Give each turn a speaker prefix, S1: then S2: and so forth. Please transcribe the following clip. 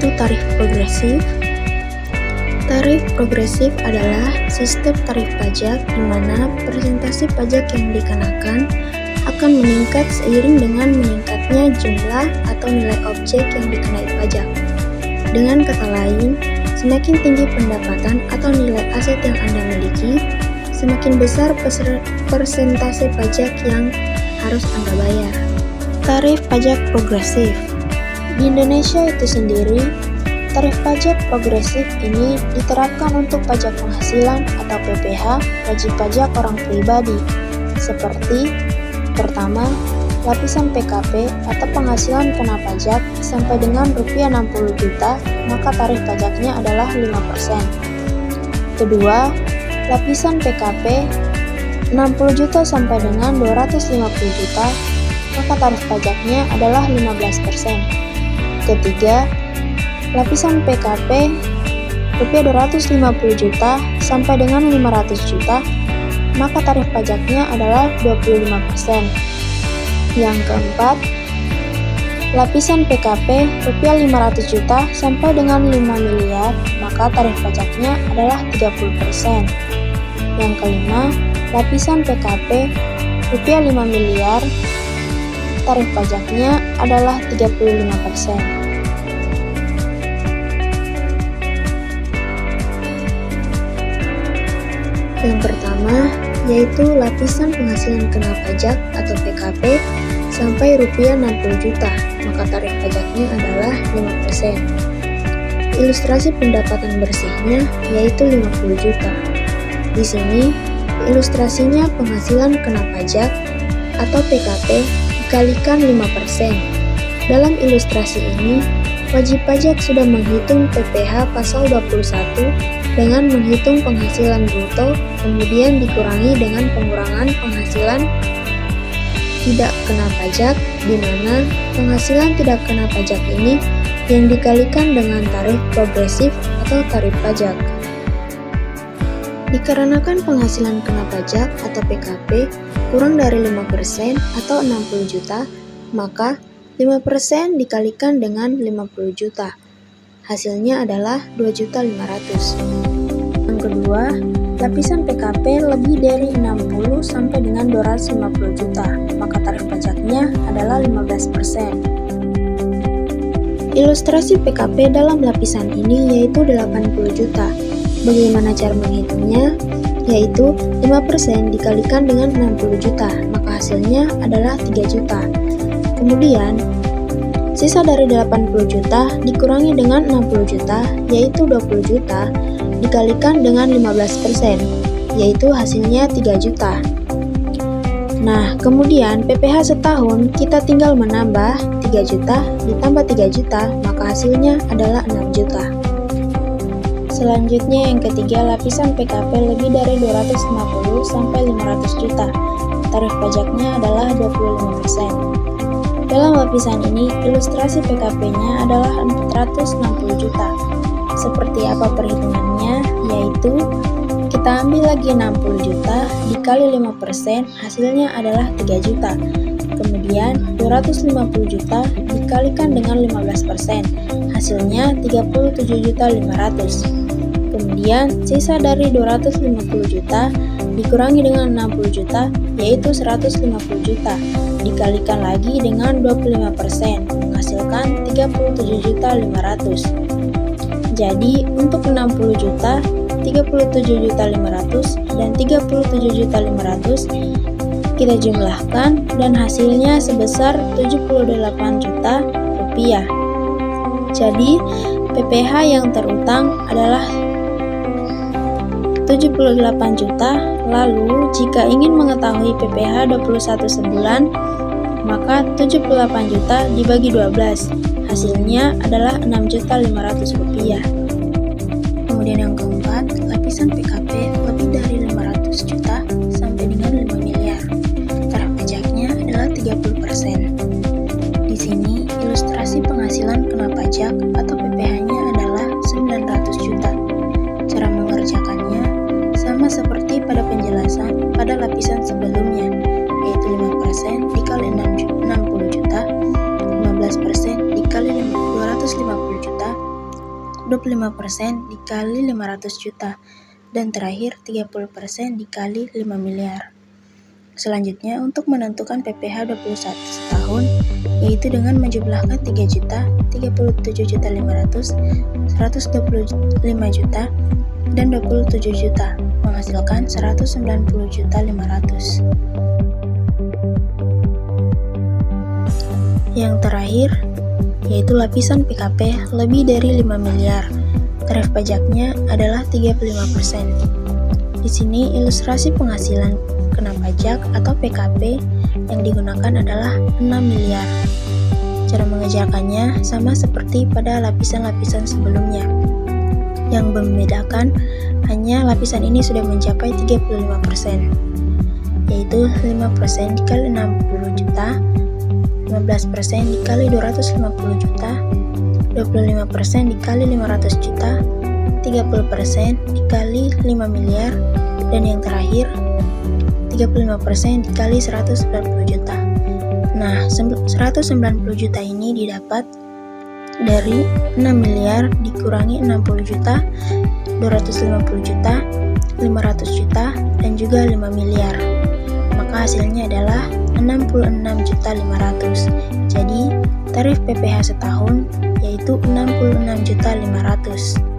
S1: yaitu tarif progresif. Tarif progresif adalah sistem tarif pajak di mana persentase pajak yang dikenakan akan meningkat seiring dengan meningkatnya jumlah atau nilai objek yang dikenai pajak. Dengan kata lain, semakin tinggi pendapatan atau nilai aset yang Anda miliki, semakin besar persentase pajak yang harus Anda bayar. Tarif pajak progresif. Di Indonesia itu sendiri, tarif pajak progresif ini diterapkan untuk pajak penghasilan atau PPh wajib pajak orang pribadi, seperti pertama, lapisan PKP atau penghasilan kena pajak sampai dengan Rp60 juta, maka tarif pajaknya adalah 5%. Kedua, lapisan PKP 60 juta sampai dengan 250 juta, maka tarif pajaknya adalah 15%. Ketiga, lapisan PKP Rp250 juta sampai dengan 500 juta, maka tarif pajaknya adalah 25%. Yang keempat, lapisan PKP Rp500 juta sampai dengan 5 miliar, maka tarif pajaknya adalah 30%. Yang kelima, lapisan PKP Rp5 miliar, tarif pajaknya adalah 35%. Yang pertama, yaitu lapisan penghasilan kena pajak atau PKP sampai Rp60 juta, maka tarif pajaknya adalah 5%. Ilustrasi pendapatan bersihnya yaitu 50 juta. Di sini, ilustrasinya penghasilan kena pajak atau PKP dikalikan 5%. Dalam ilustrasi ini, wajib pajak sudah menghitung PPh pasal 21 dengan menghitung penghasilan bruto, kemudian dikurangi dengan pengurangan penghasilan tidak kena pajak, di mana penghasilan tidak kena pajak ini yang dikalikan dengan tarif progresif atau tarif pajak. Dikarenakan penghasilan kena pajak atau PKP kurang dari 5% atau 60 juta, maka 5% dikalikan dengan 50 juta. Hasilnya adalah 2.500.000. Yang kedua, lapisan PKP lebih dari 60 sampai dengan 250 juta, maka tarif pajaknya adalah 15%. Ilustrasi PKP dalam lapisan ini yaitu 80 juta. Bagaimana cara menghitungnya? Yaitu 5% dikalikan dengan 60 juta, maka hasilnya adalah 3 juta. Kemudian, sisa dari 80 juta dikurangi dengan 60 juta, yaitu 20 juta, dikalikan dengan 15%, yaitu hasilnya 3 juta. Nah, kemudian PPh setahun kita tinggal menambah 3 juta ditambah 3 juta, maka hasilnya adalah 6 juta. Selanjutnya yang ketiga, lapisan PKP lebih dari 250 sampai 500 juta. Tarif pajaknya adalah 25%. Dalam lapisan ini, ilustrasi PKP-nya adalah 460 juta. Seperti apa perhitungannya? Yaitu, kita ambil lagi 60 juta, dikali 5%, hasilnya adalah 3 juta. Kemudian, 250 juta dikalikan dengan 15%, hasilnya 37.500.000. Kemudian, sisa dari 250 juta dikurangi dengan 60 juta, yaitu 150 juta. Dikalikan lagi dengan 25%, menghasilkan 37.500.000. Jadi, untuk 60 juta, 37.500.000 dan 37.500.000 kita jumlahkan dan hasilnya sebesar 78 juta rupiah. Jadi, PPh yang terutang adalah 78 juta. Lalu, jika ingin mengetahui PPh 21 sebulan, maka 78 juta dibagi 12. Hasilnya adalah 6.500.000 rupiah. Kemudian yang keempat, lapisan PKP lebih dari 500 juta sampai dengan 5 miliar. Tarif pajaknya adalah 30%. Di sini, ilustrasi penghasilan kena pajak atau PPh-nya adalah 900 juta. Cara mengerjakannya sama seperti pada penjelasan pada lapisan sebelumnya, yaitu 5% dikali 60 juta, 15% dikali 250 juta, 25% dikali 500 juta, dan terakhir 30% dikali 5 miliar. Selanjutnya, untuk menentukan PPh 21 setahun, yaitu dengan menjumlahkan 3 juta, 37.500, 125 juta, dan 27 juta, menghasilkan 190.500. Yang terakhir, yaitu lapisan PKP lebih dari 5 miliar. Tarif pajaknya adalah 35%. Di sini ilustrasi penghasilan kena pajak atau PKP yang digunakan adalah 6 miliar. Cara mengejarkannya sama seperti pada lapisan-lapisan sebelumnya. Yang membedakan hanya lapisan ini sudah mencapai 35%, yaitu 5% dikali 60 juta, 15% dikali 250 juta, 25% dikali 500 juta, 30% dikali 5 miliar, dan yang terakhir 35% dikali 190 juta. Nah, 190 juta ini didapat dari 6 miliar dikurangi 60 juta, 250 juta, 500 juta, dan juga 5 miliar. Maka hasilnya adalah 66.500. Jadi, tarif PPh setahun yaitu 66.500.